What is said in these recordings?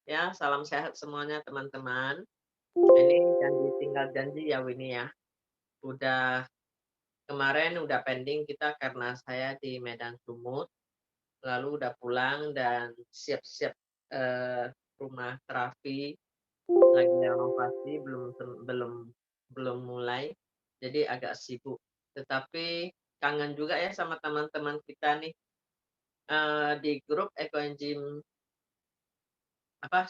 Ya, salam sehat semuanya teman-teman. Ini janji tinggal janji ya Winnie ya. Udah kemarin udah pending kita karena saya di Medan Sumut, lalu udah pulang dan siap-siap rumah terapi lagi renovasi belum mulai. Jadi agak sibuk. Tetapi kangen juga ya sama teman-teman kita nih di grup Ekoenzim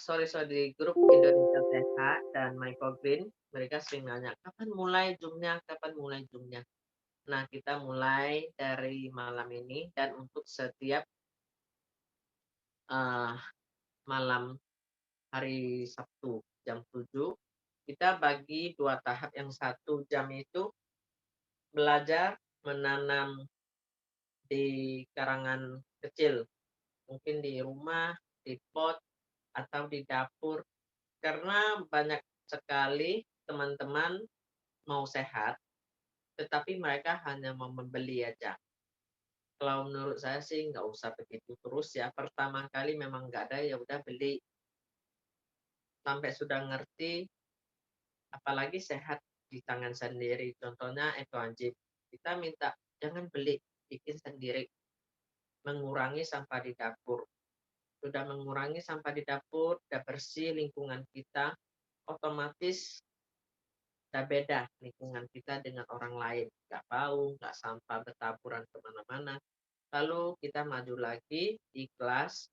sorry, di grup Indonesia Sehat dan Microgreen, mereka sering nanya, "Kapan mulai Zoom-nya kapan mulai Zoom-nya?" Nah, kita mulai dari malam ini dan untuk setiap, eee, malam hari Sabtu jam 7 kita bagi 2 tahap, yang 1 jam itu belajar menanam di karangan kecil, mungkin di rumah, di pot, atau di dapur. Karena banyak sekali teman-teman mau sehat, tetapi mereka hanya mau membeli aja. Kalau menurut saya sih nggak usah begitu terus ya, pertama kali memang nggak ada, ya udah beli, sampai sudah ngerti, apalagi sehat di tangan sendiri. Contohnya Ecoanjib, kita minta jangan beli, bikin sendiri, mengurangi sampah di dapur. Sudah mengurangi sampah di dapur, udah bersih lingkungan kita, otomatis udah beda lingkungan kita dengan orang lain, nggak bau, nggak sampah bertaburan kemana-mana. Lalu kita maju lagi di kelas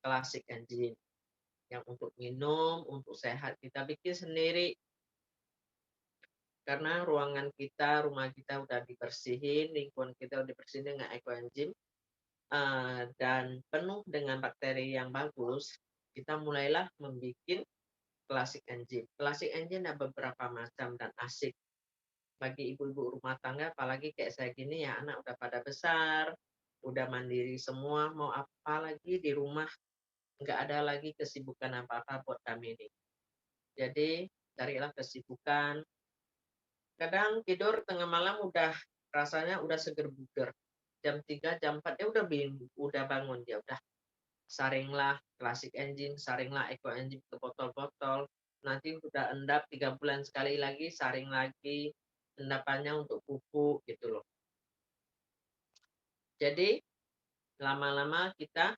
Classic Engine, yang untuk minum, untuk sehat kita bikin sendiri. Karena ruangan kita, rumah kita udah dibersihin, lingkungan kita udah dibersihin dengan Ecoenzym, dan penuh dengan bakteri yang bagus, kita mulailah membuat Classic Engine. Classic Engine ada beberapa macam dan asik. Bagi ibu-ibu rumah tangga, apalagi kayak saya gini ya, anak udah pada besar, udah mandiri semua, mau apa lagi di rumah, nggak ada lagi kesibukan apa-apa buat kami ini. Jadi, carilah kesibukan. Kadang tidur tengah malam udah rasanya udah seger buger. Jam 3 jam 4 dia udah bangun, dia udah saringlah Classic Engine, saringlah Eco Engine ke botol-botol. Nanti udah endap 3 bulan sekali lagi, saring lagi, endapannya untuk pupuk gitu loh. Jadi lama-lama kita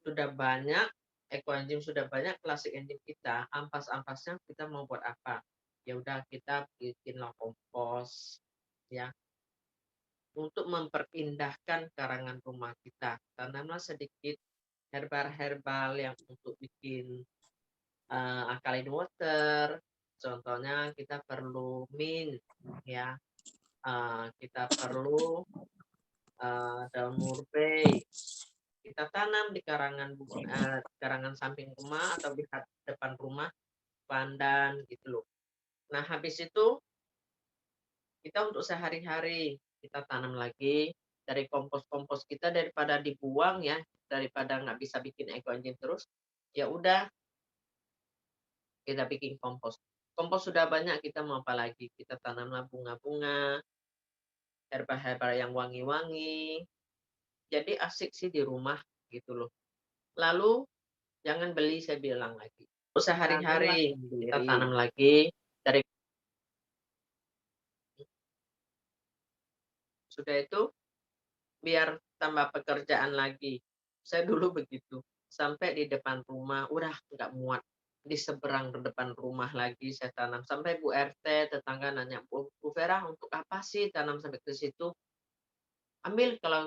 sudah banyak, Ecoenzym sudah banyak, Classic Engine kita, ampas-ampasnya kita mau buat apa? Ya udah kita bikinlah kompos, ya, untuk memperindahkan karangan rumah kita. Tanamlah sedikit herbal-herbal yang untuk bikin alkaline water. Contohnya kita perlu mint, ya, kita perlu daun murbei. Kita tanam di karangan samping rumah atau di depan rumah, pandan gitu loh. Nah, habis itu kita untuk sehari-hari, kita tanam lagi dari kompos-kompos kita, daripada dibuang ya, daripada nggak bisa bikin eco engine terus, ya udah kita bikin kompos. Kompos sudah banyak, kita mau apa lagi? Kita tanamlah bunga-bunga, herbal-herbal yang wangi-wangi. Jadi asik sih di rumah gitu loh. Lalu jangan beli, saya bilang lagi. Tanamlah Sehari-hari kita sendiri. tanam lagi dari sudah itu biar tambah pekerjaan lagi. Saya dulu begitu, sampai di depan rumah udah nggak muat, di seberang depan rumah lagi saya tanam, sampai Bu RT tetangga nanya, Bu Vera untuk apa sih tanam sampai ke situ? Ambil kalau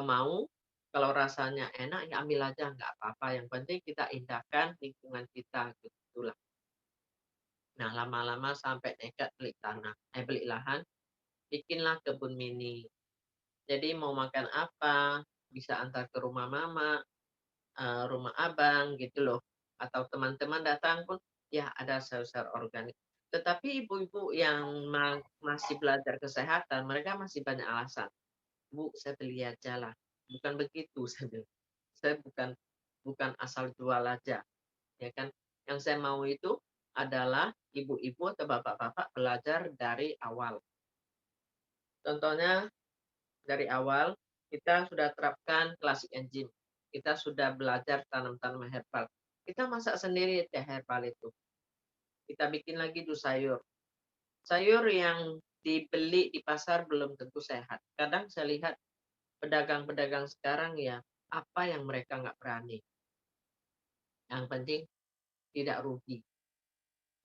mau, kalau rasanya enak ya ambil aja nggak apa-apa, yang penting kita indahkan lingkungan kita, gitulah. Nah, lama-lama sampai nekat beli lahan, bikinlah kebun mini. Jadi mau makan apa, bisa antar ke rumah mama, rumah abang gitu loh, atau teman-teman datang pun, ya ada sayur-sayur organik. Tetapi ibu-ibu yang masih belajar kesehatan, mereka masih banyak alasan, "Bu, saya beli aja lah." Bukan begitu saya bilang. Saya bukan bukan asal jual aja, ya kan. Yang saya mau itu adalah ibu-ibu atau bapak-bapak belajar dari awal. Contohnya dari awal kita sudah terapkan Classic Engine. kita sudah belajar tanam-tanaman herbal. Kita masak sendiri teh herbal itu. Kita bikin lagi tuh sayur. Sayur yang dibeli di pasar belum tentu sehat. Kadang saya lihat pedagang-pedagang sekarang ya, apa yang mereka nggak berani. Yang penting tidak rugi.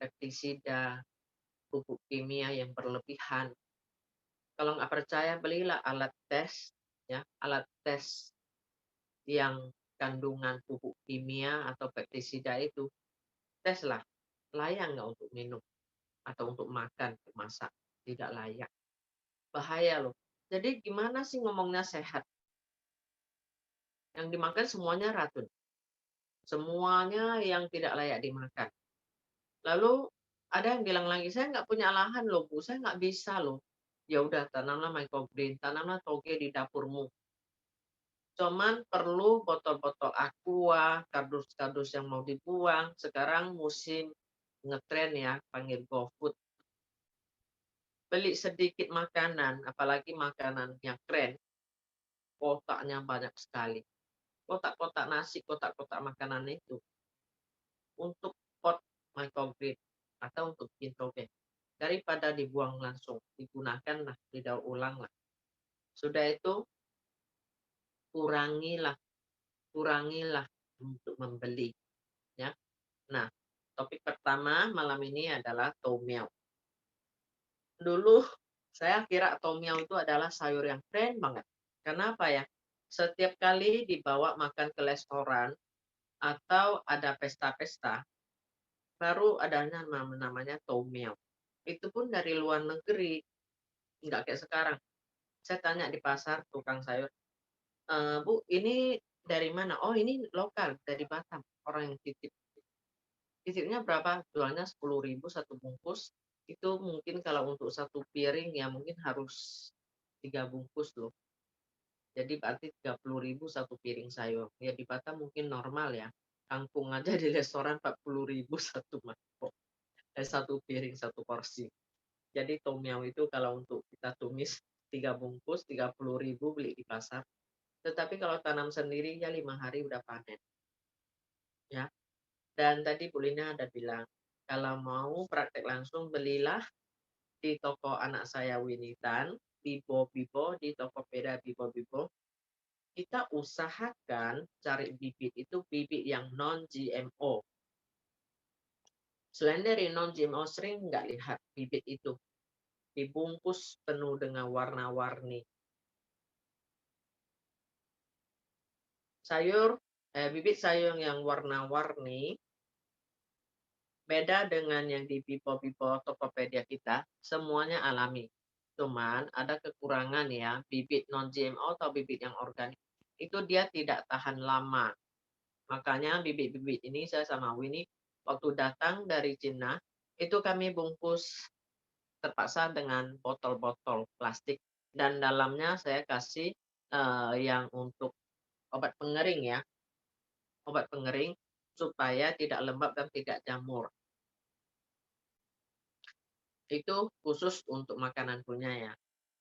Pestisida, pupuk kimia yang berlebihan. Kalau nggak percaya, belilah alat tes, ya, alat tes yang kandungan pupuk kimia atau pestisida itu. Teslah, layak nggak untuk minum atau untuk makan, untuk masak. Tidak layak. Bahaya loh. Jadi gimana sih ngomongnya sehat? Yang dimakan semuanya racun. Semuanya yang tidak layak dimakan. Lalu ada yang bilang lagi, "Saya nggak punya lahan loh, Bu, saya nggak bisa loh." Ya udah tanamlah microgreen, tanamlah toge di dapurmu. Cuman perlu botol-botol Aqua, kardus-kardus yang mau dibuang. Sekarang musim ngetren ya, panggil GoFood. Beli sedikit makanan, apalagi makanan yang keren, kotaknya banyak sekali. Kotak-kotak nasi, kotak-kotak makanan itu untuk pot microgreens atau untuk bikin toge. Daripada dibuang langsung, digunakanlah, didaur ulanglah. Sudah itu kurangilah, kurangilah untuk membeli, ya. Nah, topik pertama malam ini adalah tom yum. Dulu saya kira tom yum itu adalah sayur yang keren banget. Kenapa ya? Setiap kali dibawa makan ke restoran atau ada pesta-pesta, baru adanya namanya tom yum. Itu pun dari luar negeri, nggak kayak sekarang. Saya tanya di pasar tukang sayur, "Bu, ini dari mana?" "Oh, ini lokal, dari Batam, orang yang titip." "Titipnya berapa?" "Jualnya 10.000 satu bungkus." Itu mungkin kalau untuk satu piring ya mungkin harus 3 bungkus loh. Jadi berarti 30.000 satu piring sayur. Ya di Batam mungkin normal ya. Kangkung aja di restoran 40.000 satu mangkok. Satu piring, satu porsi. Jadi tom yum itu kalau untuk kita tumis 3 bungkus 30.000 beli di pasar. Tetapi kalau tanam sendiri ya 5 hari udah panen, ya. Dan tadi Bu Lina ada bilang, kalau mau praktek langsung belilah di toko anak saya Winitan, Bibo-Bibo, di Tokopedia Bibo-Bibo. Kita usahakan cari bibit itu bibit yang non-GMO. Selain dari non-GMO, sering nggak lihat bibit itu dibungkus penuh dengan warna-warni. Bibit sayur yang warna-warni beda dengan yang di Bibo-Bibo Tokopedia kita, semuanya alami. Cuman ada kekurangan ya, bibit non-GMO atau bibit yang organik, itu dia tidak tahan lama. Makanya bibit-bibit ini saya sama Winnie waktu datang dari Cina, itu kami bungkus terpaksa dengan botol-botol plastik dan dalamnya saya kasih, yang untuk obat pengering ya, obat pengering supaya tidak lembab dan tidak jamur. Itu khusus untuk makanan punya ya.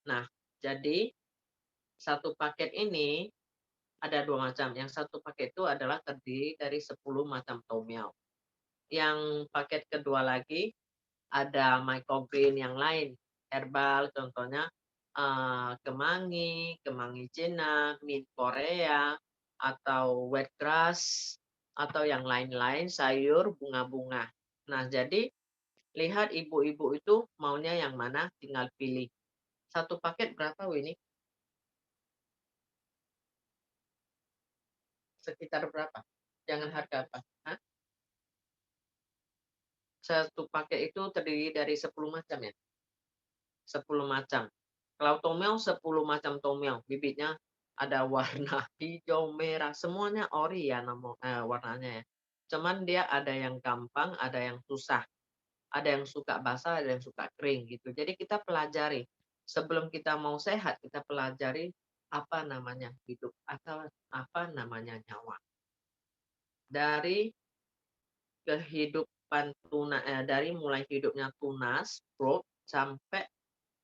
Nah, jadi satu paket ini ada 2 macam. Yang satu paket itu adalah terdiri dari 10 macam tom yum. Yang paket kedua lagi ada microgreen yang lain, herbal contohnya, kemangi, kemangi Cina, mint Korea, atau wheatgrass, atau yang lain-lain sayur bunga-bunga. Nah, jadi lihat ibu-ibu itu maunya yang mana, tinggal pilih. Satu paket berapa Winnie? Sekitar berapa? Jangan harga apa? Hah? Satu paket itu terdiri dari 10 macam ya? 10 macam. Kalau tom yum 10 macam tom yum, bibitnya ada warna hijau, merah, semuanya ori ya warnanya ya. Cuman dia ada yang gampang, ada yang susah. Ada yang suka basah, ada yang suka kering gitu. Jadi kita pelajari. Sebelum kita mau sehat, kita pelajari apa namanya hidup atau apa namanya nyawa. Dari dari mulai hidupnya tunas, growth, sampai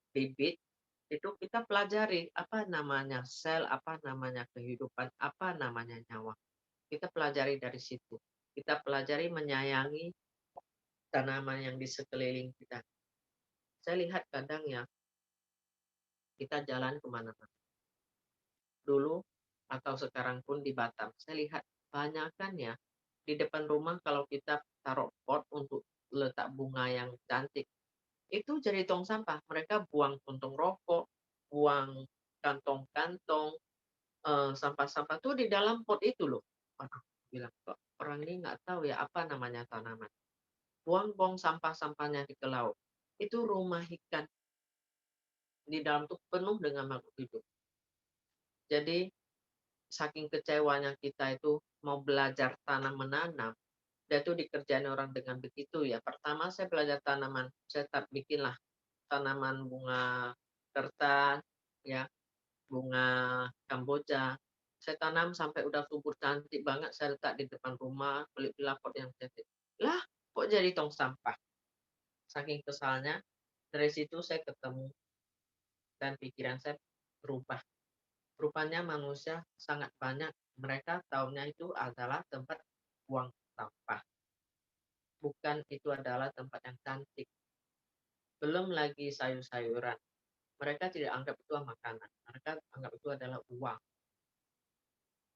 bibit, Itu kita pelajari apa namanya sel, apa namanya kehidupan, apa namanya nyawa. Kita pelajari dari situ. Kita pelajari menyayangi tanaman yang di sekeliling kita. Saya lihat kadang ya, kita jalan kemana-mana. Dulu atau sekarang pun di Batam, saya lihat banyak kan ya, di depan rumah kalau kita taruh pot untuk letak bunga yang cantik, itu jadi tong sampah. Mereka buang puntung rokok, buang kantong-kantong, sampah-sampah tuh di dalam pot itu loh. Waduh, bilang kok orang ini nggak tahu ya apa namanya tanaman. Buang-buang sampah-sampahnya ke laut. Itu rumah ikan di dalam tuh penuh dengan makhluk hidup. Jadi saking kecewanya kita itu mau belajar tanam menanam, dan itu dikerjain orang dengan begitu ya. Pertama saya belajar tanaman, saya bikinlah tanaman bunga kertas, ya, bunga kamboja. Saya tanam sampai udah subur cantik banget, saya letak di depan rumah, beli-beli pot yang cantik. Lah, kok jadi tong sampah? Saking kesalnya, dari situ saya ketemu dan pikiran saya berubah. Rupanya manusia sangat banyak, mereka taunya itu adalah tempat buang sampah, bukan itu adalah tempat yang cantik. Belum lagi sayur-sayuran. Mereka tidak anggap itu makanan, mereka anggap itu adalah uang.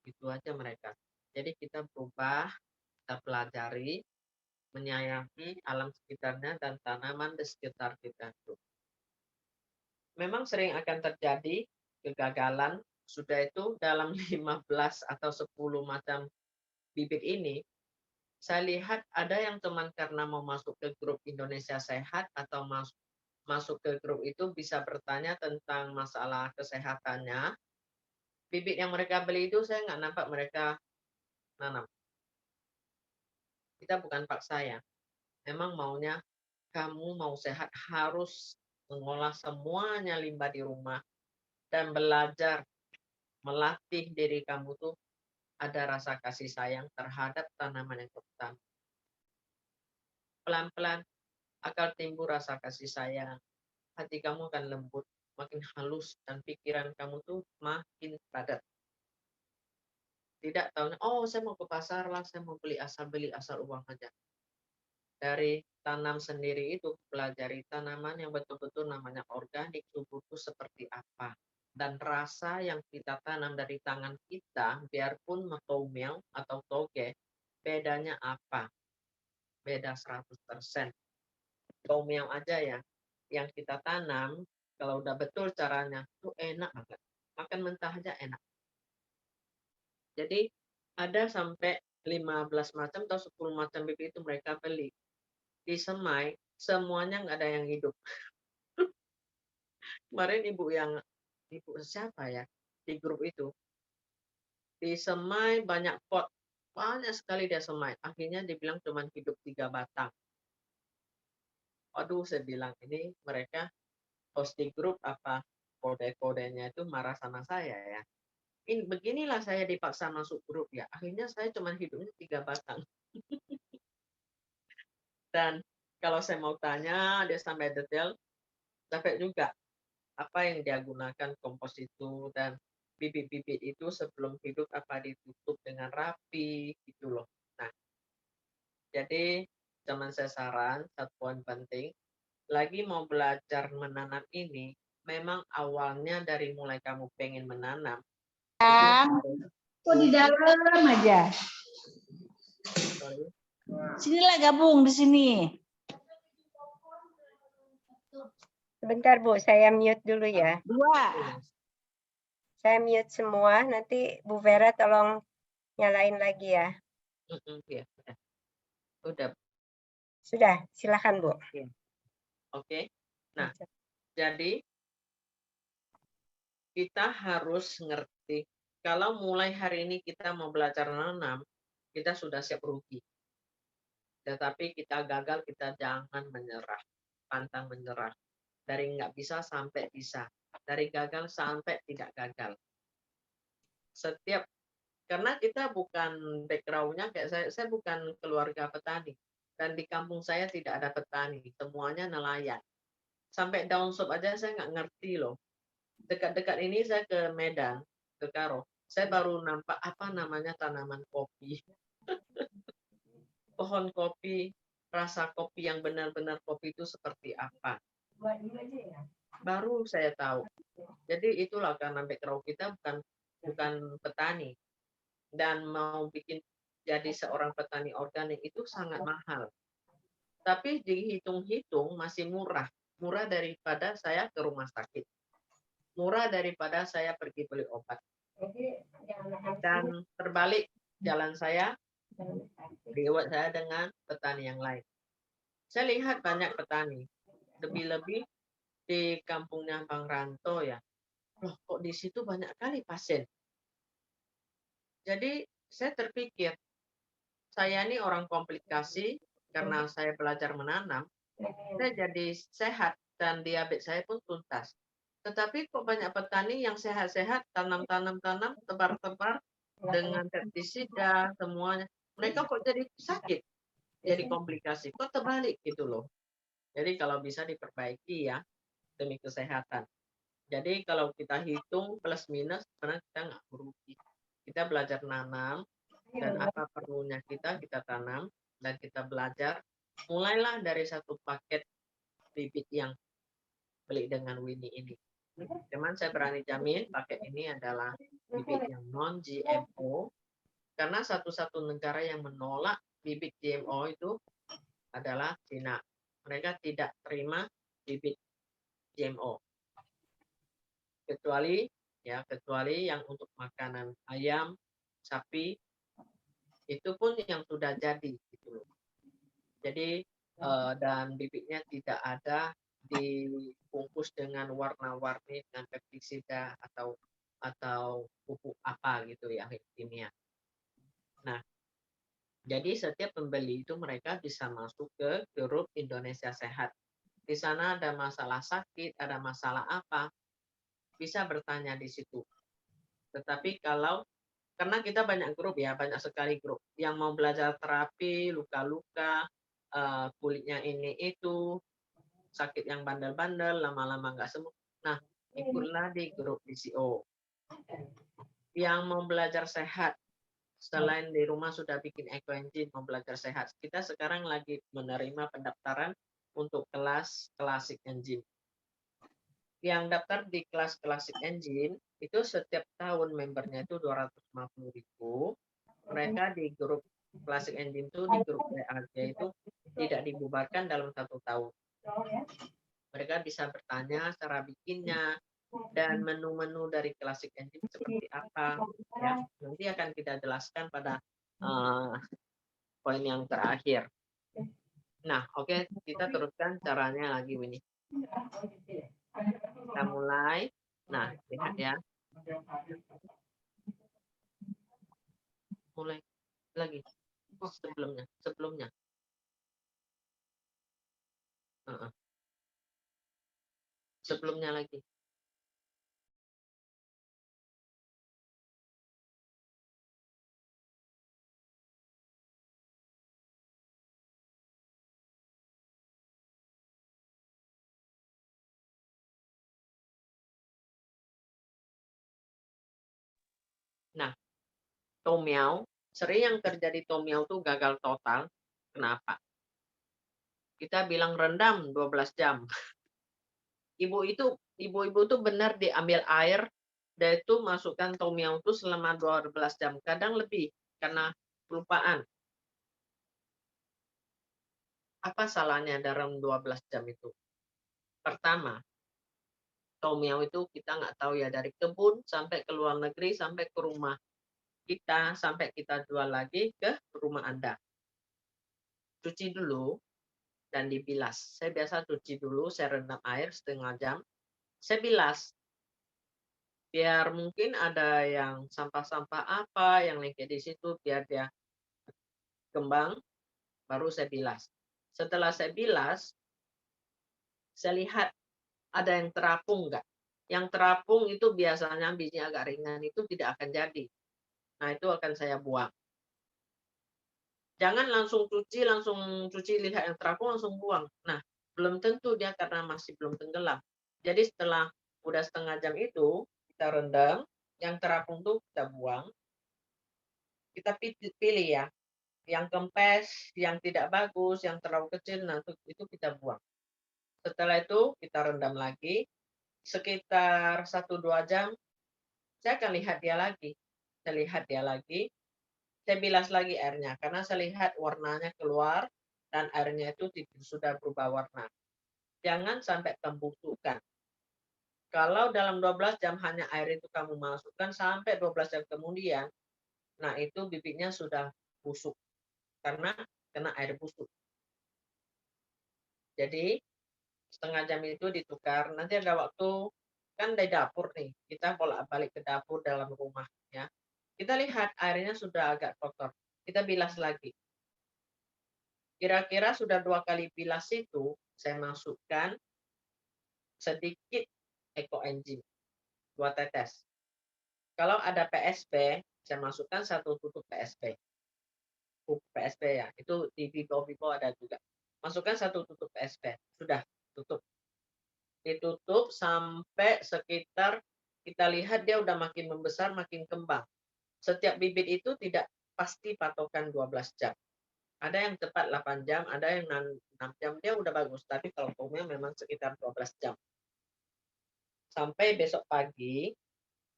Itu aja mereka. Jadi kita berubah, kita pelajari, menyayangi alam sekitarnya dan tanaman di sekitar kita itu. Memang sering akan terjadi kegagalan, sudah itu dalam 15 atau 10 macam bibit ini, saya lihat ada yang teman karena mau masuk ke grup Indonesia Sehat atau masuk ke grup itu bisa bertanya tentang masalah kesehatannya. Bibit yang mereka beli itu saya nggak nampak mereka nanam. Kita bukan paksa ya. Memang maunya kamu mau sehat harus mengolah semuanya limbah di rumah dan belajar melatih diri kamu tuh ada rasa kasih sayang terhadap tanaman yang tertanam. Pelan-pelan akan timbul rasa kasih sayang. Hati kamu akan lembut, makin halus, dan pikiran kamu tuh makin padat. Tidak tahunya, oh saya mau ke pasar lah, saya mau beli asal uang aja. Dari tanam sendiri itu, pelajari tanaman yang betul-betul namanya organik, tubuhku seperti apa. Dan rasa yang kita tanam dari tangan kita, biarpun matomiao atau toge, bedanya apa? Beda 100%. Tomiao aja ya, yang kita tanam, kalau udah betul caranya, tuh enak banget. Makan mentah aja enak. Jadi ada sampai 15 macam atau 10 macam bibit itu mereka beli. Disemai, semuanya nggak ada yang hidup. Kemarin ibu siapa ya di grup itu, disemai banyak pot, banyak sekali dia semai. Akhirnya dibilang cuma hidup 3 batang. Aduh, saya bilang ini mereka host di grup apa kode-kodenya itu marah sama saya ya. Ini beginilah saya dipaksa masuk grup ya. Akhirnya saya cuma hidupnya 3 batang. Dan kalau saya mau tanya dia sampai detail, capek juga. Apa yang dia gunakan kompos itu dan bibit-bibit itu sebelum hidup apa ditutup dengan rapi gitu loh. Nah, jadi cuman saya saran satu poin penting, lagi mau belajar menanam ini, memang awalnya dari mulai kamu pengen menanam, itu harus Kok di dalam aja. sorry, Sinilah gabung di sini. Sebentar Bu, saya mute dulu ya. 2. Saya mute semua, nanti Bu Vera tolong nyalain lagi ya. ya, udah. Sudah, silakan Bu. Oke. Nah, jadi kita harus ngerti kalau mulai hari ini kita mau belajar nanam, kita sudah siap rugi. Tetapi kita gagal, kita jangan menyerah, pantang menyerah. Dari nggak bisa sampai bisa, dari gagal sampai tidak gagal. Setiap karena kita bukan background-nya kayak saya bukan keluarga petani dan di kampung saya tidak ada petani, semuanya nelayan. Sampai daun sop aja saya nggak ngerti loh. Dekat-dekat ini saya ke Medan, ke Karo. Saya baru nampak apa namanya tanaman kopi. Pohon kopi, rasa kopi yang benar-benar kopi itu seperti apa. Baru saya tahu. Jadi itulah karena background kita bukan petani. Dan mau bikin jadi seorang petani organik itu sangat mahal. Tapi dihitung-hitung masih murah. Murah daripada saya ke rumah sakit. Murah daripada saya pergi beli obat. Dan terbalik jalan saya, riwayat saya dengan petani yang lain. Saya lihat banyak petani, lebih-lebih di kampungnya Bang Ranto ya. Loh, kok di situ banyak kali pasien. Jadi saya terpikir, saya ini orang komplikasi karena saya belajar menanam, saya jadi sehat dan diabetes saya pun tuntas. Tetapi kok banyak petani yang sehat-sehat, tanam-tanam, tebar-tebar dengan pestisida semuanya. Mereka kok jadi sakit, jadi komplikasi. Kok terbalik gitu loh. Jadi kalau bisa diperbaiki ya demi kesehatan. Jadi kalau kita hitung plus minus, sebenarnya kita nggak merugi. Kita belajar nanam dan apa perlunya kita tanam dan kita belajar. Mulailah dari satu paket bibit yang beli dengan Winnie ini. Cuman saya berani jamin paket ini adalah bibit yang non GMO karena satu-satu negara yang menolak bibit GMO itu adalah Cina. Mereka tidak terima bibit GMO. Kecuali yang untuk makanan ayam, sapi itu pun yang sudah jadi gitu. Jadi dan bibitnya tidak ada dibungkus dengan warna-warni dengan pestisida atau pupuk apa gitu ya kimia. Nah, jadi setiap pembeli itu mereka bisa masuk ke grup Indonesia Sehat. Di sana ada masalah sakit, ada masalah apa, bisa bertanya di situ. Tetapi karena kita banyak grup ya, banyak sekali grup yang mau belajar terapi, luka-luka, kulitnya ini itu, sakit yang bandel-bandel, lama-lama nggak sembuh. Nah, ikutlah di grup PCO. Yang mau belajar sehat, selain di rumah sudah bikin ekoenzim, mau belajar sehat. Kita sekarang lagi menerima pendaftaran untuk kelas klasik enzim. Yang daftar di kelas klasik enzim, itu setiap tahun membernya itu 250.000. Mereka di grup klasik enzim itu, di grup WA itu tidak dibubarkan dalam 1 tahun. Mereka bisa bertanya cara bikinnya dan menu-menu dari klasik enzim seperti apa ya. Nanti akan kita jelaskan pada poin yang terakhir. Nah, oke, kita teruskan caranya lagi Winnie. Kita mulai. Nah, lihat ya. Mulai lagi. Sebelumnya. Sebelumnya lagi. Nah, Tom Yao, sering yang terjadi Tom Yao itu gagal total. Kenapa? Kita bilang rendam 12 jam. Ibu-ibu itu benar diambil air, dan itu masukkan Tom Yao itu selama 12 jam. Kadang lebih, karena kelupaan. Apa salahnya dalam 12 jam itu? Pertama, Tom Yao itu kita nggak tahu ya, dari kebun sampai ke luar negeri, sampai ke rumah kita, sampai kita jual lagi ke rumah Anda. Cuci dulu dan dibilas. Saya biasa cuci dulu, saya rendam air setengah jam, saya bilas. Biar mungkin ada yang sampah-sampah apa yang lengket di situ, biar dia kembang, baru saya bilas. Setelah saya bilas, saya lihat ada yang terapung nggak. Yang terapung itu biasanya bijinya agak ringan, itu tidak akan jadi. Nah, itu akan saya buang. Jangan langsung cuci, lihat yang terapung, langsung buang. Nah, belum tentu dia karena masih belum tenggelam. Jadi setelah Udah setengah jam itu kita rendam, yang terapung tuh kita buang. Kita pilih ya, yang kempes, yang tidak bagus, yang terlalu kecil, nah itu kita buang. Setelah itu kita rendam lagi, sekitar 1-2 jam, saya akan lihat dia lagi. Saya lihat dia lagi, saya bilas lagi airnya, karena saya lihat warnanya keluar, dan airnya itu sudah berubah warna. Jangan sampai membusukkan. Kalau dalam 12 jam hanya air itu kamu masukkan, sampai 12 jam kemudian, nah itu bibitnya sudah busuk, karena kena air busuk. Jadi, setengah jam itu ditukar, nanti ada waktu, kan dari dapur nih, kita bolak-balik ke dapur dalam rumah, ya. Kita lihat airnya sudah agak kotor, kita bilas lagi. Kira-kira sudah 2 kali bilas itu, saya masukkan sedikit ekoenzim, 2 tetes. Kalau ada PSB, saya masukkan 1 tutup PSB. PSB ya, itu di Vivo ada juga. Masukkan 1 tutup PSB, sudah tutup. Ditutup sampai sekitar kita lihat dia udah makin membesar, makin kembang. Setiap bibit itu tidak pasti patokan 12 jam. Ada yang tepat 8 jam, ada yang 6 jam, dia udah bagus. Tapi kalau umumnya memang sekitar 12 jam. Sampai besok pagi,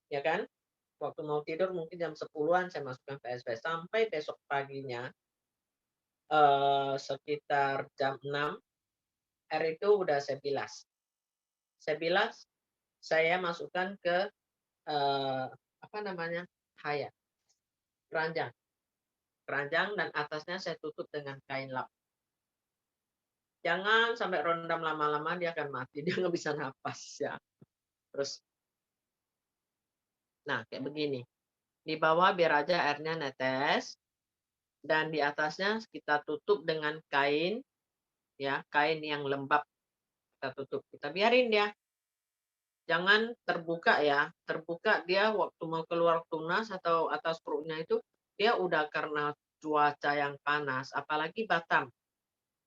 ya kan? Waktu mau tidur mungkin jam 10-an saya masukkan PSB. Sampai besok paginya, sekitar jam 6, air itu udah saya bilas. Saya bilas, saya masukkan ke apa namanya, keranjang. Keranjang dan atasnya saya tutup dengan kain lap. Jangan sampai rendam lama-lama, dia akan mati, dia nggak bisa napas ya. Terus, nah kayak begini. Di bawah biar aja airnya netes, dan di atasnya kita tutup dengan kain, ya kain yang lembab. Kita tutup, kita biarin dia. Jangan terbuka ya, terbuka dia waktu mau keluar tunas atau atas perutnya itu, dia udah karena cuaca yang panas, apalagi Batam.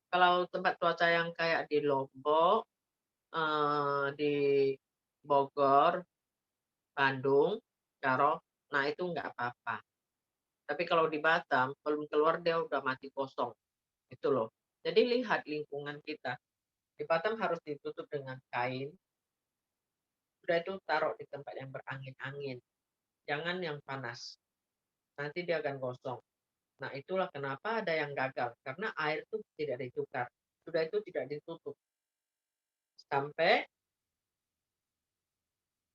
Kalau tempat cuaca yang kayak di Lombok, di Bogor, Bandung, Karo, nah itu nggak apa-apa. Tapi kalau di Batam, belum keluar dia udah mati kosong, itu loh. Jadi lihat lingkungan kita. Di Batam harus ditutup dengan kain, udah itu taruh di tempat yang berangin-angin. Jangan yang panas, nanti dia akan kosong. Nah itulah kenapa ada yang gagal, karena air itu tidak ditukar, sudah itu tidak ditutup. Sampai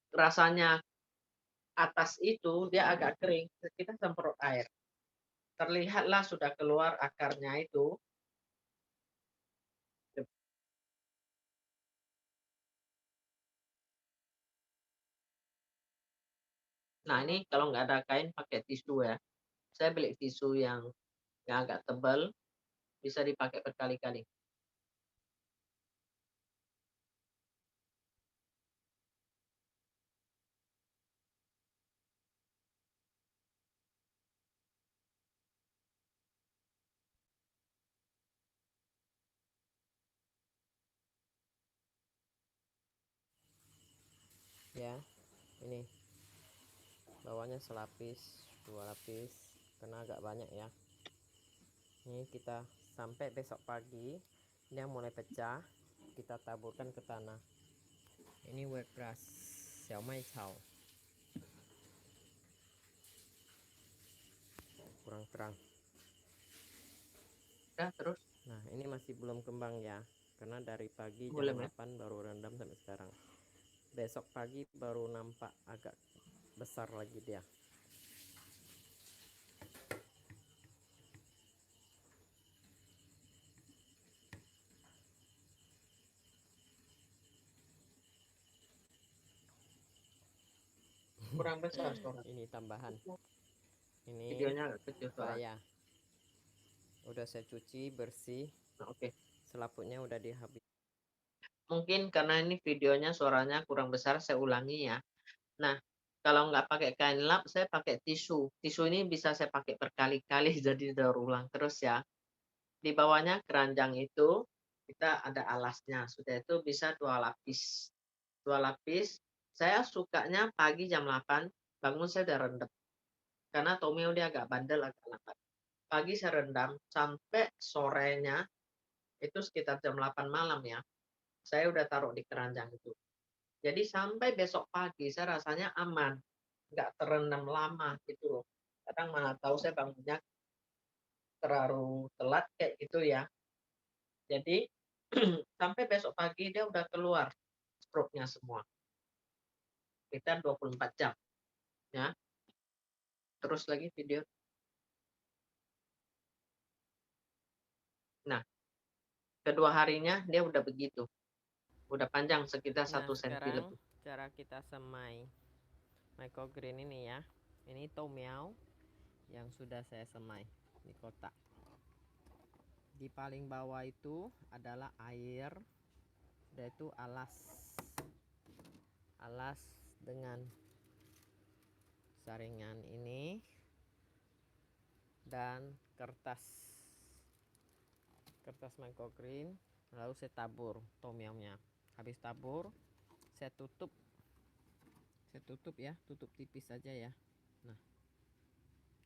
rasanya atas itu dia agak kering, kita semprot air. Terlihatlah sudah keluar akarnya itu. Nah ini kalau nggak ada kain pakai tisu ya. Saya beli tisu yang agak tebal, bisa dipakai berkali-kali. Ya, ini bawahnya selapis, 2 lapis, karena agak banyak ya. Ini kita sampai besok pagi dia mulai pecah, kita taburkan ke tanah. Ini wet grass, xiaomai cao. Kurang terang. Udah terus. Nah ini masih belum kembang ya, karena dari pagi jam 8 baru rendam sampai sekarang. Besok pagi baru nampak agak besar lagi dia. Kurang besar suara. Ini tambahan. Ini videonya agak kecil suara. Saya udah saya cuci bersih. Nah, oke. Selaputnya udah dihabis. Mungkin karena ini videonya suaranya kurang besar, saya ulangi ya. Nah, kalau nggak pakai kain lap, saya pakai tisu. Tisu ini bisa saya pakai berkali-kali, jadi daur ulang terus ya. Di bawahnya keranjang itu, kita ada alasnya. Sudah itu bisa 2 lapis. 2 lapis, Saya sukanya pagi jam 8, bangun saya udah rendam. Karena tomio dia agak bandel, agak lambat. Pagi saya rendam sampai sorenya, itu sekitar jam 8 malam ya, saya udah taruh di keranjang itu. Jadi sampai besok pagi saya rasanya aman, nggak terendam lama gitu loh. Kadang mana tahu saya bangunnya terlalu telat kayak gitu ya. Jadi sampai besok pagi dia udah keluar stroke-nya semua. Kita 24 jam ya. Terus lagi video. Nah, kedua harinya dia udah begitu. Udah panjang sekitar Nah, 1 cm sekarang lebih. cara kita semai microgreen ini ya. Ini tomiao yang sudah saya semai di kotak. Di paling bawah itu adalah air, udah itu alas dengan saringan ini dan kertas microgreen, lalu saya tabur tomiamnya. Habis tabur saya tutup ya, tutup tipis saja ya. Nah,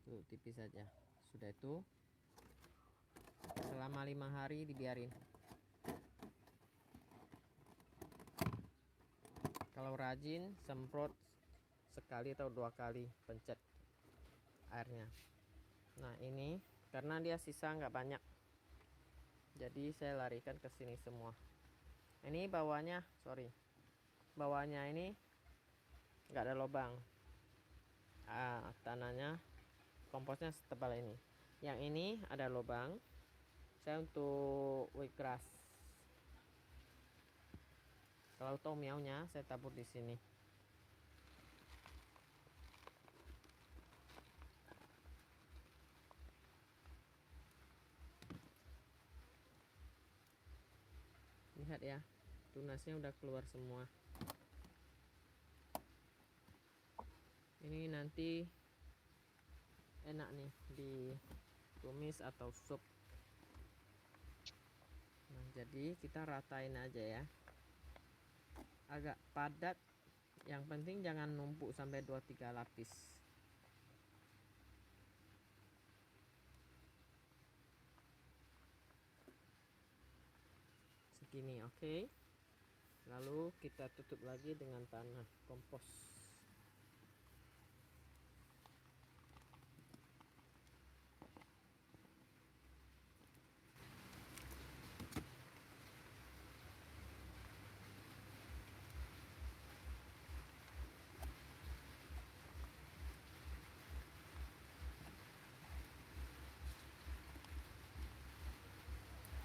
tutup tipis saja. Sudah itu selama 5 hari dibiarin. Kalau rajin semprot sekali atau 2 kali pencet airnya. Nah, ini karena dia sisa nggak banyak, jadi saya larikan ke sini semua. Ini bawahnya ini nggak ada lubang. Tanahnya, komposnya setebal ini. Yang ini ada lubang. Saya untuk wheatgrass. Kalau tomiaunya saya tabur di sini. Lihat ya, tunasnya udah keluar semua. Ini nanti enak nih ditumis atau sup. Nah, jadi kita ratain aja ya. Agak padat, yang penting jangan numpuk sampai 2-3 lapis. Segini, oke. Lalu kita tutup lagi dengan tanah kompos.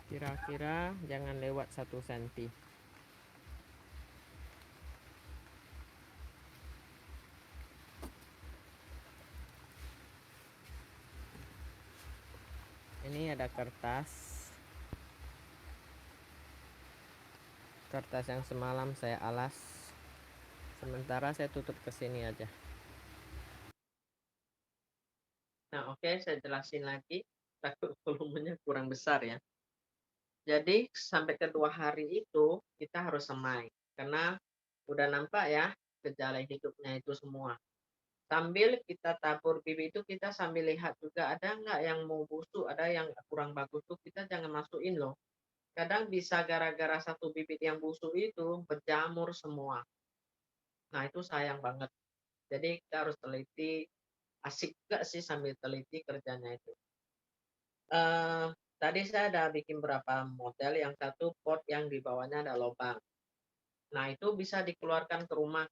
Kira-kira jangan lewat 1 cm. Ini ada kertas yang semalam saya alas. Sementara saya tutup ke sini aja. Nah, oke, saya jelasin lagi. Takut volumenya kurang besar ya. Jadi sampai kedua hari itu kita harus semai. Karena udah nampak ya gejala hidupnya itu semua. Sambil kita tabur bibit itu kita sambil lihat juga ada nggak yang mau busuk, ada yang kurang bagus tuh kita jangan masukin loh. Kadang bisa gara-gara satu bibit yang busuk itu berjamur semua. Nah, itu sayang banget. Jadi kita harus teliti, asik juga sih sambil teliti kerjanya itu. Tadi saya ada bikin berapa model, yang satu pot yang di bawahnya ada lubang. Nah, itu bisa dikeluarkan ke rumah.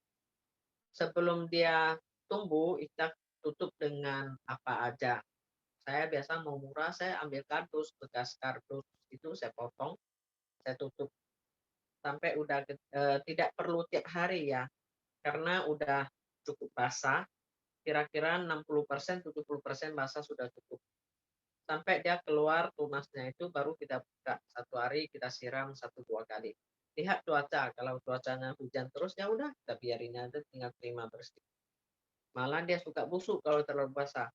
Sebelum dia tumbuh, kita tutup dengan apa aja. Saya biasa mau murah, saya ambil kardus, bekas kardus itu saya potong, saya tutup. Sampai udah tidak perlu tiap hari ya, karena udah cukup basah, kira-kira 60%, 70% basah sudah cukup. Sampai dia keluar tunasnya itu baru kita buka. 1 hari kita siram 1-2 kali. Lihat cuaca, kalau cuacanya hujan terus ya udah kita biarin aja, tinggal terima bersih. Malah dia suka busuk kalau terlalu basah.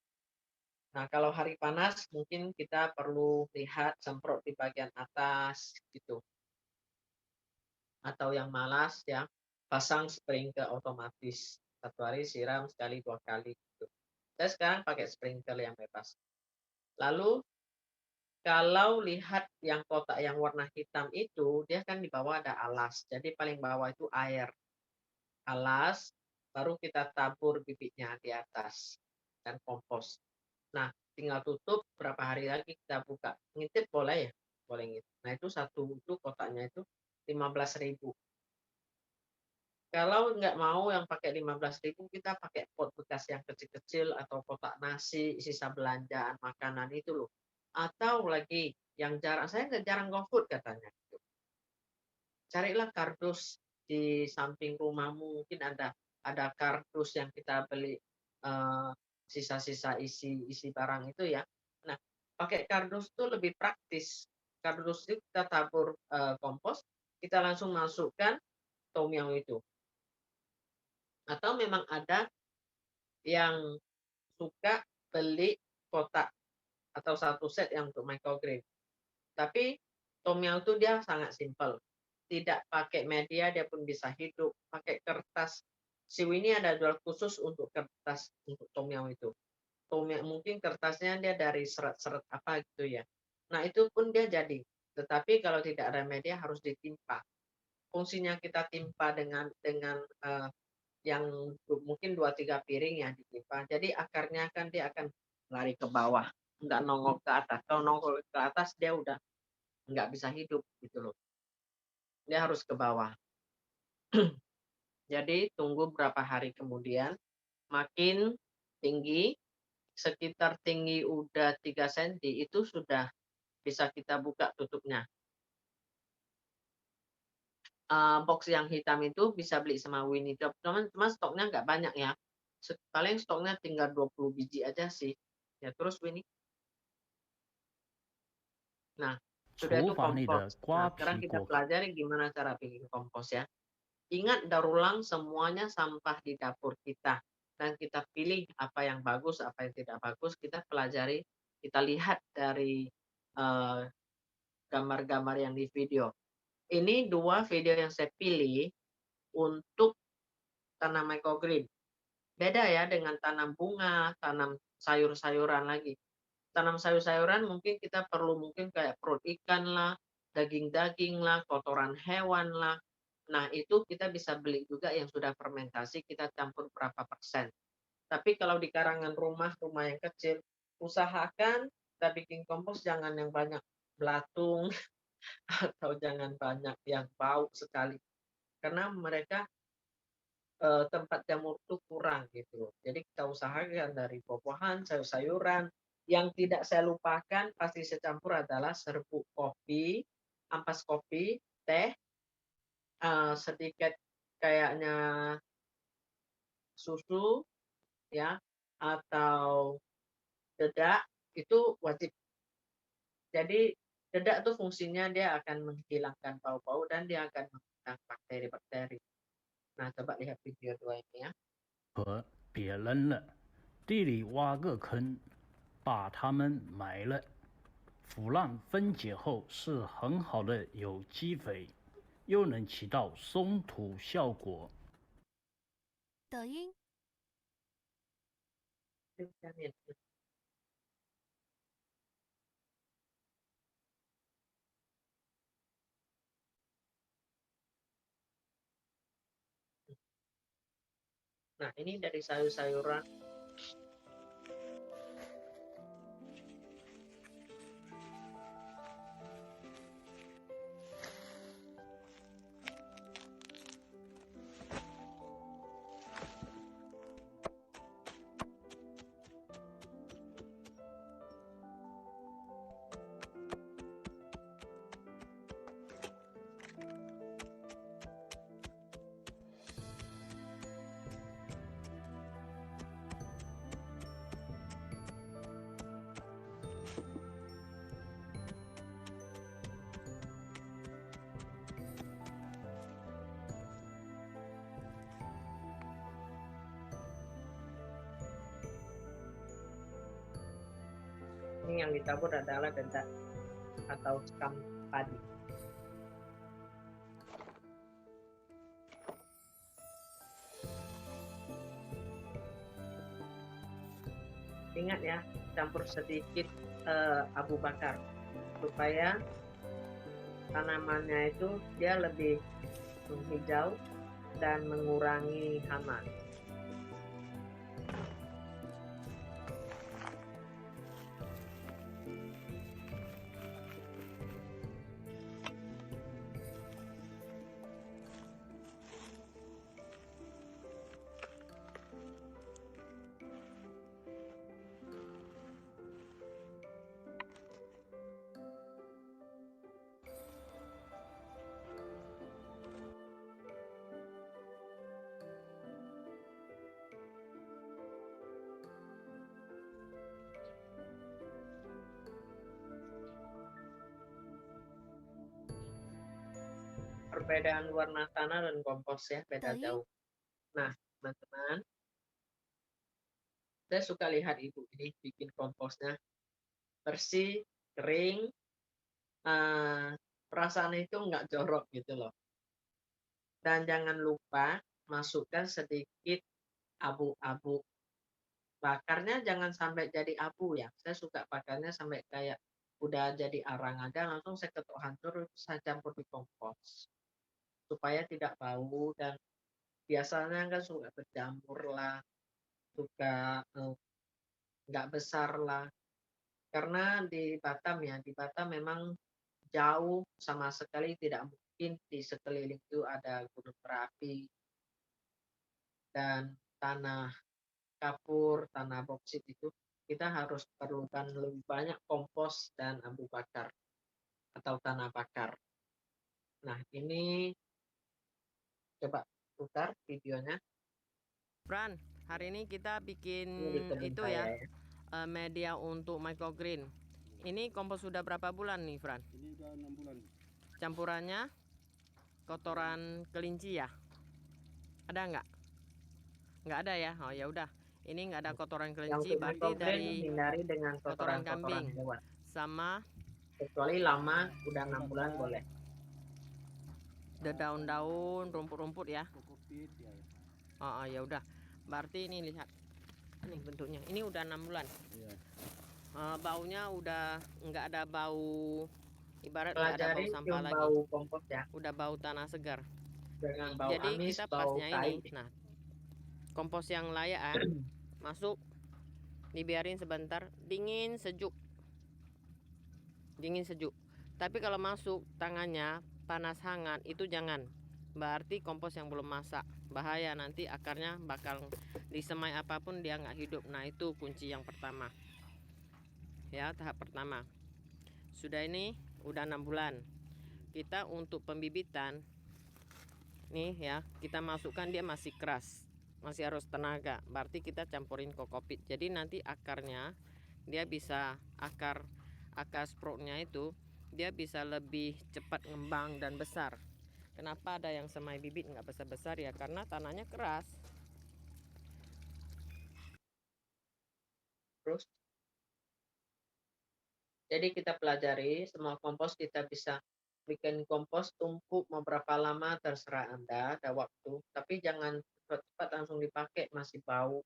Nah, kalau hari panas mungkin kita perlu lihat semprot di bagian atas gitu. Atau yang malas ya, pasang sprinkler otomatis. 1 hari siram sekali 2 kali gitu. Saya sekarang pakai sprinkler yang bebas. Lalu kalau lihat yang kotak yang warna hitam itu, dia kan di bawah ada alas. Jadi paling bawah itu air. Alas, baru kita tabur bibitnya di atas dan kompos. Nah, tinggal tutup berapa hari lagi kita buka. Ngintip boleh ya? Boleh ngintip. Nah, itu itu kotaknya itu 15.000. Kalau nggak mau yang pakai 15.000, kita pakai pot bekas yang kecil-kecil atau kotak nasi, sisa belanjaan makanan itu loh. Atau lagi yang saya nggak jarang GoFood katanya. Carilah kardus di samping rumahmu, mungkin ada kardus yang kita beli sisa-sisa isi barang itu ya. Nah, pakai kardus itu lebih praktis. Kardus itu kita tabur kompos, kita langsung masukkan tom yum itu. Atau memang ada yang suka beli kotak atau 1 set yang untuk microgreen. Tapi tom yum itu dia sangat simpel. Tidak pakai media dia pun bisa hidup. Pakai kertas. Siu ini ada jual khusus untuk kertas untuk tom yum itu. Tom yum mungkin kertasnya dia dari serat-serat apa gitu ya. Nah, itu pun dia jadi. Tetapi kalau tidak ada media harus ditimpa. Fungsinya kita timpa dengan yang mungkin 2-3 piring ya ditimpa. Jadi akarnya kan dia akan lari ke bawah, nggak nongol ke atas. Kalau nongol ke atas dia udah nggak bisa hidup gitu loh. Dia harus ke bawah. Jadi tunggu berapa hari kemudian, makin tinggi, sekitar tinggi udah 3 cm itu sudah bisa kita buka tutupnya. Box yang hitam itu bisa beli sama Winnie Shop, cuma stoknya nggak banyak ya. Paling stoknya tinggal 20 biji aja sih. Ya terus Winnie. Nah, sudah itu 厨房里的 kompos. 瓜 Nah, sekarang 皮 kita 果壳。 pelajari gimana cara bikin kompos ya. Ingat daur ulang semuanya sampah di dapur kita. Dan kita pilih apa yang bagus, apa yang tidak bagus. Kita pelajari, kita lihat dari gambar-gambar yang di video. Ini 2 video yang saya pilih untuk tanam microgreen. Beda ya dengan tanam bunga, tanam sayur-sayuran lagi. Tanam sayur-sayuran mungkin kita perlu mungkin kayak perut ikan lah, daging-daging lah, kotoran hewan lah. Nah, itu kita bisa beli juga yang sudah fermentasi, kita campur berapa persen. Tapi kalau di karangan rumah yang kecil, usahakan kita bikin kompos jangan yang banyak belatung atau jangan banyak yang bau sekali. Karena mereka tempat jamur itu kurang gitu. Jadi kita usahakan dari buah-buahan, sayur-sayuran. Yang tidak saya lupakan pasti saya campur adalah serbuk kopi, ampas kopi, teh, sedikit kayaknya susu ya atau dedak itu wajib. Jadi dedak itu fungsinya dia akan menghilangkan bau-bau dan dia akan mengundang bakteri-bakteri. Nah, coba lihat video 2 ini ya. 和别扔了，地里挖个坑，把它们埋了。腐烂分解后是很好的有机肥，又能起到松土效果。抖音。Nah, ini dari sayur-sayuran. Ini yang ditabur adalah dedak atau sekam padi. Ingat ya, campur sedikit abu bakar supaya tanamannya itu dia lebih menghijau dan mengurangi hama. Perbedaan warna tanah dan kompos ya, beda Baik. jauh. Nah, teman-teman, saya suka lihat ibu ini bikin komposnya bersih, kering, perasaan itu nggak jorok gitu loh. Dan jangan lupa masukkan sedikit abu-abu. Bakarnya jangan sampai jadi abu ya. Saya suka bakarnya sampai kayak udah jadi arang ada, langsung saya ketuk hancur, saya campur di kompos. Supaya tidak bau dan biasanya kan suka berjamur lah, suka nggak besar lah. Karena di Batam ya, di Batam memang jauh sama sekali tidak mungkin di sekeliling itu ada gunung berapi dan tanah kapur, tanah boksit itu kita harus perlukan lebih banyak kompos dan abu bakar atau tanah bakar. Nah, ini coba putar videonya. Fran, hari ini kita bikin Ini di kebun itu saya ya, media untuk microgreen. Ini kompos sudah berapa bulan nih, Fran? Ini udah 6 bulan. Campurannya kotoran kelinci ya? Ada nggak? Nggak ada ya? Oh ya udah. Ini nggak ada kotoran Yang kelinci, untuk berarti microgreen dari hindari dengan kotoran kotoran-kotoran kambing hewan. sama Kecuali lama, udah 6 bulan boleh. daun-daun, rumput-rumput ya. Kokopit ya. Oh ya udah. Berarti ini lihat. Ini bentuknya. Ini udah 6 bulan. Iya. Baunya udah nggak ada bau, ibarat nggak ada bau Pelajari sampah cium lagi. bau kompos ya. Udah bau tanah segar. Jangan bau Jadi amis, kita bau pasnya tai. ini. Nah, kompos yang layak masuk, dibiarin sebentar, dingin sejuk. Dingin sejuk. Tapi kalau masuk tangannya panas hangat itu jangan. Berarti kompos yang belum masak. Bahaya, nanti akarnya bakal disemai apapun dia nggak hidup. Nah, itu kunci yang pertama. Ya, tahap pertama. Sudah ini udah 6 bulan. Kita untuk pembibitan nih ya, kita masukkan dia masih keras. Masih harus tenaga. Berarti kita campurin kokopit. Jadi nanti akarnya dia bisa akar sproutnya itu dia bisa lebih cepat ngembang dan besar. Kenapa ada yang semai bibit nggak besar-besar ya? Karena tanahnya keras. Terus, jadi kita pelajari semua kompos kita bisa bikin kompos tumpuk mau berapa lama terserah Anda, ada waktu. Tapi jangan cepat-cepat langsung dipakai, masih bau.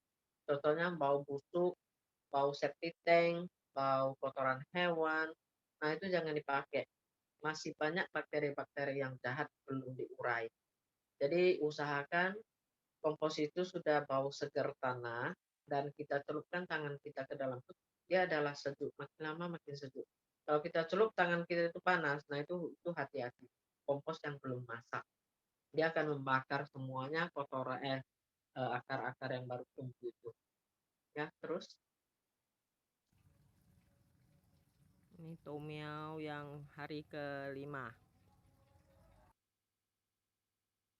Contohnya bau busuk, bau septic tank, bau kotoran hewan. Nah, itu jangan dipakai. Masih banyak bakteri-bakteri yang jahat belum diurai. Jadi usahakan kompos itu sudah bau segar tanah dan kita celupkan tangan kita ke dalam itu, dia adalah sejuk, makin lama makin sejuk. Kalau kita celup tangan kita itu panas, nah itu hati-hati. Kompos yang belum masak, dia akan membakar semuanya kotoran akar-akar yang baru tumbuh itu. Ya, terus Ini tomiao yang hari ke-5.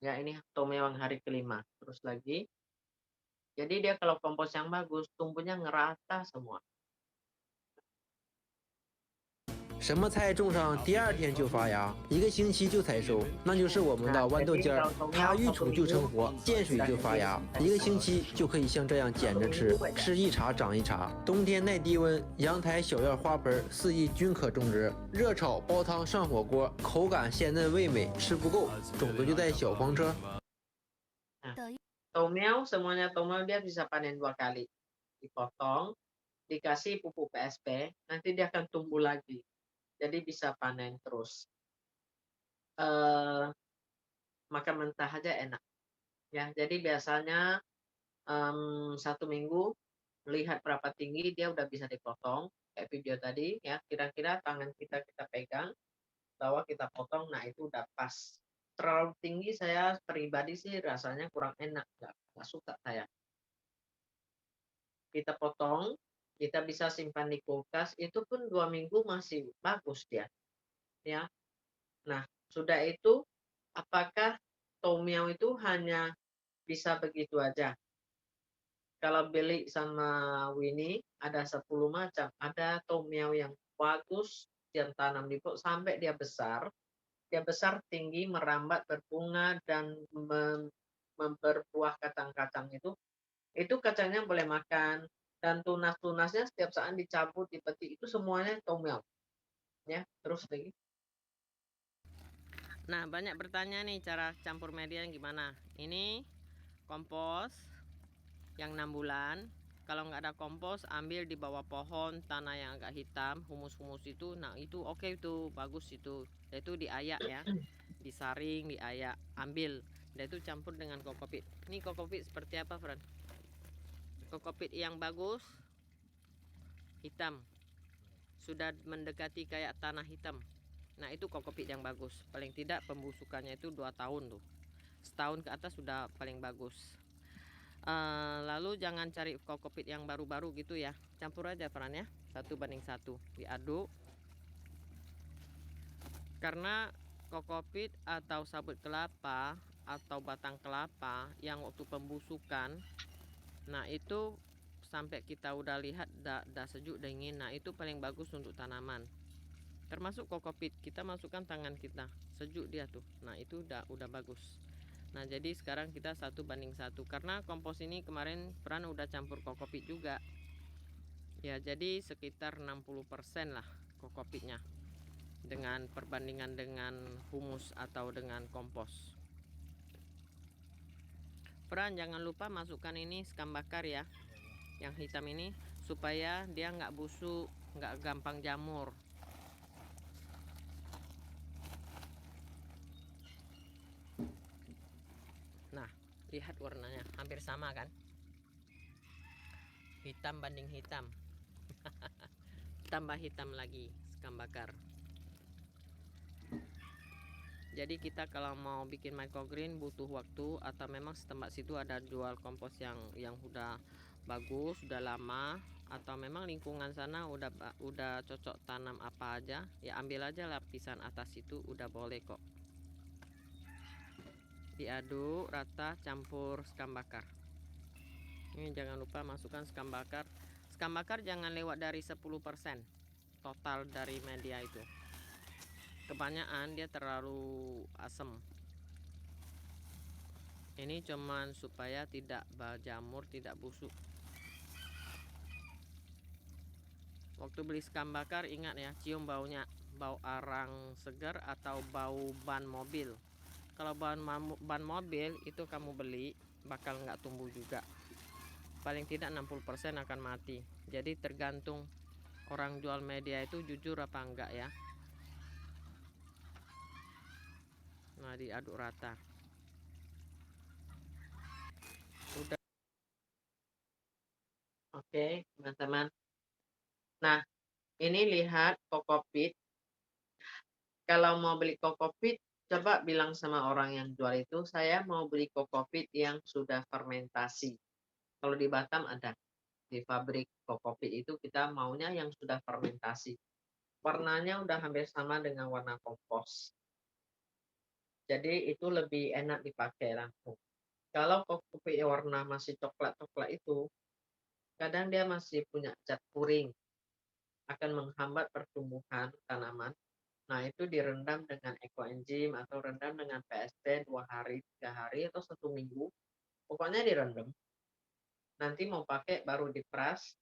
ya ini tomiao yang hari ke-5. Terus lagi. Jadi dia kalau kompos yang bagus, tumbuhnya ngerata semua. 什么菜种上第2天就发芽，1个星期就采收，那就是我们的豌豆尖儿。它遇土就成活，见水就发芽，1个星期就可以像这样捡着吃，吃一茬长一茬。冬天耐低温，阳台、小院、花盆肆意均可种植。热炒、煲汤、上火锅，口感鲜嫩味美，吃不够，种子就带小黄车。 抖音 Tomiao, semuanya tomiao dia bisa panen 2 kali. Dipotong, dikasih pupuk PSP, nanti dia akan tumbuh lagi. Jadi bisa panen terus. Makan mentah aja enak. Ya, jadi biasanya 1 minggu lihat berapa tinggi dia udah bisa dipotong kayak video tadi ya. Kira-kira tangan kita pegang, bawah kita potong, nah itu udah pas. Terlalu tinggi saya pribadi sih rasanya kurang enak, nggak suka saya. Kita potong, kita bisa simpan di kulkas, itu pun 2 minggu masih bagus dia, ya. Nah, sudah itu, apakah tom yum itu hanya bisa begitu aja? Kalau beli sama Winnie, ada 10 macam. Ada tom yum yang bagus, yang tanam di pot sampai dia besar. Dia besar, tinggi, merambat, berbunga, dan berbuah kacang-kacang itu kacangnya boleh makan. Dan tunas-tunasnya setiap saat dicabut, dipetik, itu semuanya tom yum. Ya, terus lagi. Nah, banyak bertanya nih cara campur media gimana. Ini kompos yang 6 bulan. Kalau nggak ada kompos, ambil di bawah pohon tanah yang agak hitam, humus-humus itu. Nah, itu oke, itu bagus itu. Itu diayak ya, disaring, diayak, ambil. Dan itu campur dengan kokopit. Ini kokopit seperti apa, Fran? Kokopit yang bagus hitam, sudah mendekati kayak tanah hitam. Nah, itu kokopit yang bagus. Paling tidak pembusukannya itu 2 tahun tuh. Setahun ke atas sudah paling bagus. Lalu jangan cari kokopit yang baru-baru gitu ya. Campur aja Fran ya, 1:1. Diaduk. Karena kokopit atau sabut kelapa atau batang kelapa yang waktu pembusukan, nah itu sampai kita udah lihat dah sejuk dingin, nah itu paling bagus untuk tanaman. Termasuk kokopit, kita masukkan tangan kita, sejuk dia tuh. Nah, itu udah bagus. Nah, jadi sekarang kita 1:1 karena kompos ini kemarin Fran udah campur kokopit juga. Ya, jadi sekitar 60% lah kokopitnya. Dengan perbandingan dengan humus atau dengan kompos. Fran jangan lupa masukkan ini sekam bakar ya. Yang hitam ini supaya dia nggak busuk, nggak gampang jamur. Nah, lihat warnanya hampir sama kan? Hitam banding hitam. Tambah hitam lagi sekam bakar. Jadi kita kalau mau bikin microgreen butuh waktu, atau memang setempat situ ada jual kompos yang udah bagus, sudah lama, atau memang lingkungan sana udah cocok tanam apa aja, ya ambil aja lapisan atas itu udah boleh kok. Diaduk rata, campur sekam bakar. Ini jangan lupa masukkan sekam bakar. Sekam bakar jangan lewat dari 10% total dari media itu. Kebanyakan dia terlalu asam. Ini cuman supaya tidak berjamur, tidak busuk. Waktu beli sekam bakar ingat ya, cium baunya, bau arang segar atau bau ban mobil. Kalau ban mobil itu kamu beli bakal nggak tumbuh juga. Paling tidak 60% akan mati. Jadi tergantung orang jual media itu jujur apa enggak ya. Nah, diaduk rata. Udah. Oke, teman-teman. Nah, ini lihat kokopit. Kalau mau beli kokopit, coba bilang sama orang yang jual itu, saya mau beli kokopit yang sudah fermentasi. Kalau di Batam ada. Di pabrik kokopit itu kita maunya yang sudah fermentasi. Warnanya udah hampir sama dengan warna kompos. Jadi itu lebih enak dipakai langsung. Kalau kokopit warna masih coklat-coklat itu, kadang dia masih punya cat kuring, akan menghambat pertumbuhan tanaman. Nah, itu direndam dengan ekoenzim atau rendam dengan PSP 2 hari, 3 hari, atau 1 minggu. Pokoknya direndam. Nanti mau pakai baru diperas,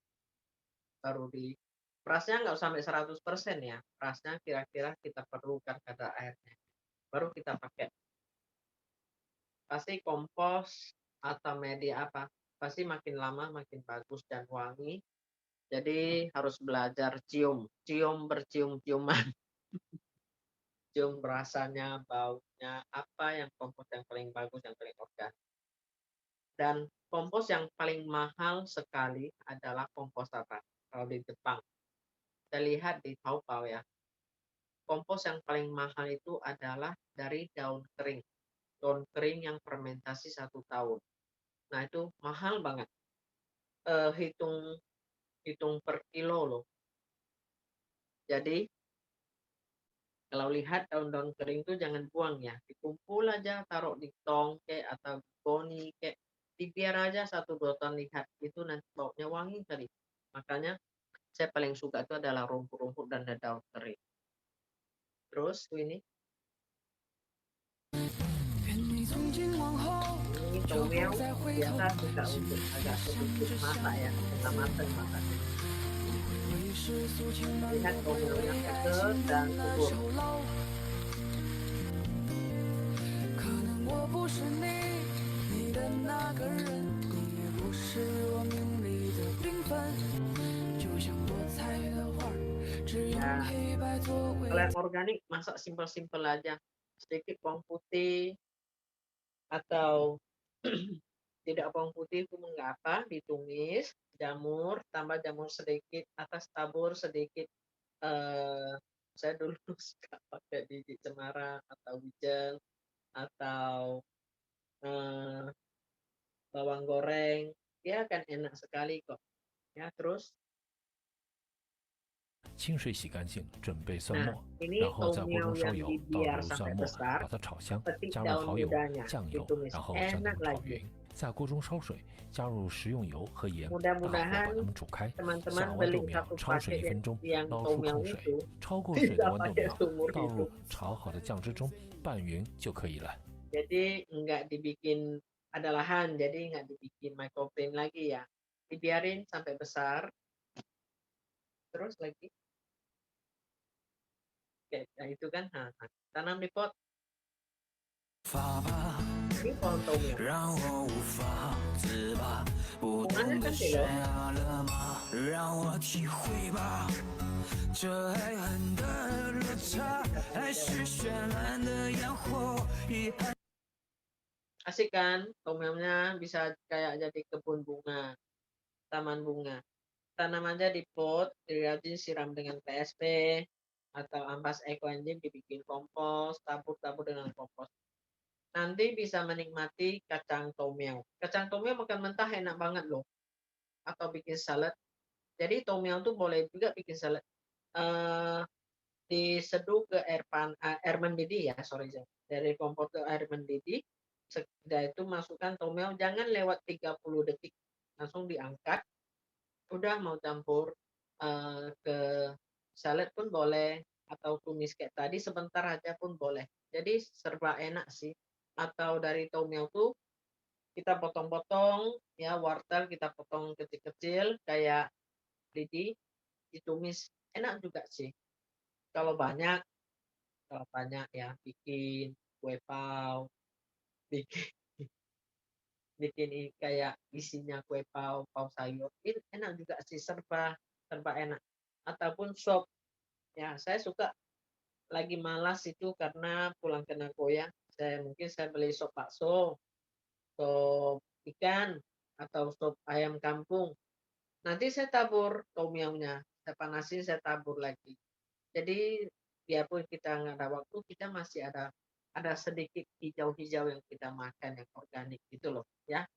perasnya nggak sampai 100% ya. Perasnya kira-kira kita perlukan kadar airnya. Baru kita pakai. Pasti kompos atau media apa, pasti makin lama makin bagus dan wangi. Jadi harus belajar cium, bercium-ciuman, cium rasanya, baunya, apa yang kompos yang paling bagus, yang paling organik. Dan kompos yang paling mahal sekali adalah kompos apa? Kalau di Jepang, kita lihat di Taobao ya, kompos yang paling mahal itu adalah dari daun kering yang fermentasi 1 tahun. Nah itu mahal banget. Hitung per kilo loh. Jadi kalau lihat daun-daun kering itu jangan buang ya, dikumpul aja, taruh di tong atau goni dibiar aja 1-2 tahun, lihat itu nanti baunya wangi tadi. Makanya saya paling suka itu adalah rumput-rumput dan daun kering. Terus ini tomiao biasa suka untuk agak sedikit masak ya, setengah matang masaknya. Lihat tomiaonya pedas dan subur. Ya, kalau yang organik masak simpel-simpel aja, sedikit bawang putih atau tidak bawang putih pun nggak apa, ditumis, jamur, tambah jamur sedikit, atas tabur sedikit. Saya dulu suka pakai biji cemara atau wijen atau bawang goreng, ya kan enak sekali kok. Ya terus. 清水洗干净，准备蒜 Nah, 末， ini 然后在锅 tomiao 中烧 yang 油，倒 dibiar 入 sampai 蒜末， besar, 把它炒香， petik 加入 daun 蚝油、 mudanya, 酱油， ditumis 然后将它 enak 们炒 lagi. 匀，在锅中烧水，加入食用油和盐，大火 Mudah-mudahan 把它们煮开。 teman-teman 下豌 beli 豆苗 satu 焯水 paket 1分钟， yang 捞出 tomiao 控水， itu 焯过水的 tidak 豌豆 pakai 苗 seumur 倒入 hidup. 炒好的酱汁中，拌匀就可以了。 Jadi nggak dibikin, ada lahan, jadi nggak dibikin microgreen lagi ya. Dibiarin sampai besar. Terus lagi. Oke, nah itu kan, tanam di pot. Ini pohon tomiao. Bunganya kecil loh. Asik kan, tomiamnya bisa kayak jadi kebun bunga, taman bunga. Tanam aja di pot, dirajin siram dengan TSP atau ampas ekoenzim, dibikin kompos, tabur-tabur dengan kompos. Nanti bisa menikmati kacang tomiao. Kacang tomiao makan mentah enak banget loh. Atau bikin salad. Jadi tomiao tuh boleh juga bikin salad. Diseduh ke air mendidih ya, dari kompor ke air mendidih. Setelah itu masukkan tomiao, jangan lewat 30 detik. Langsung diangkat. Udah mau campur ke salad pun boleh, atau tumis kayak tadi sebentar aja pun boleh. Jadi serba enak sih. Atau dari tomiao tuh kita potong-potong ya, wortel kita potong kecil-kecil kayak lidi, ditumis, enak juga sih. Kalau banyak ya bikin kue pao, bikin kayak isinya kue pao sayur, ini enak juga sih, serba enak. Ataupun sop ya, saya suka lagi malas itu karena pulang ke Nagoya, mungkin saya beli sop bakso, sop ikan atau sop ayam kampung. Nanti saya tabur tomiao-nya, saya panasin, saya tabur lagi. Jadi biarpun kita nggak ada waktu, kita masih ada sedikit hijau-hijau yang kita makan, yang organik gitu loh ya.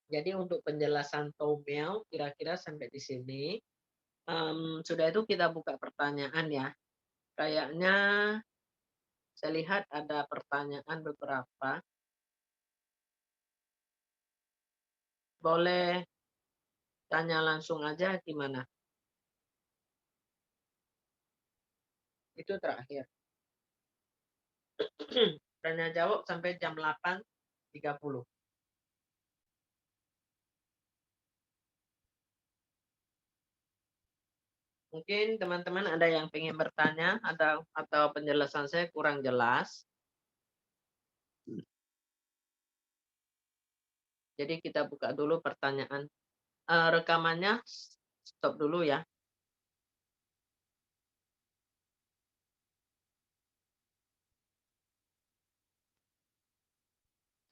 Jadi untuk penjelasan tomiao kira-kira sampai di sini. Sudah itu kita buka pertanyaan ya. Kayaknya saya lihat ada pertanyaan beberapa. Boleh tanya langsung aja gimana? Itu terakhir. Tanya jawab sampai jam 8.30. Mungkin teman-teman ada yang ingin bertanya atau penjelasan saya kurang jelas. Jadi kita buka dulu pertanyaan rekamannya stop dulu ya.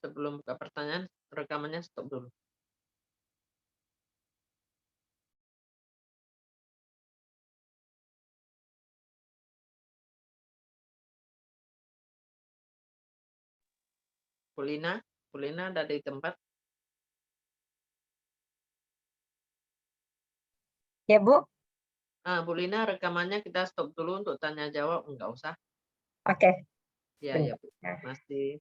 Sebelum buka pertanyaan, rekamannya stop dulu. Pulina ada di tempat? Ya, Bu? Bu Lina, rekamannya kita stop dulu untuk tanya jawab, enggak usah. Oke. Ya, ya, Bu. Masih.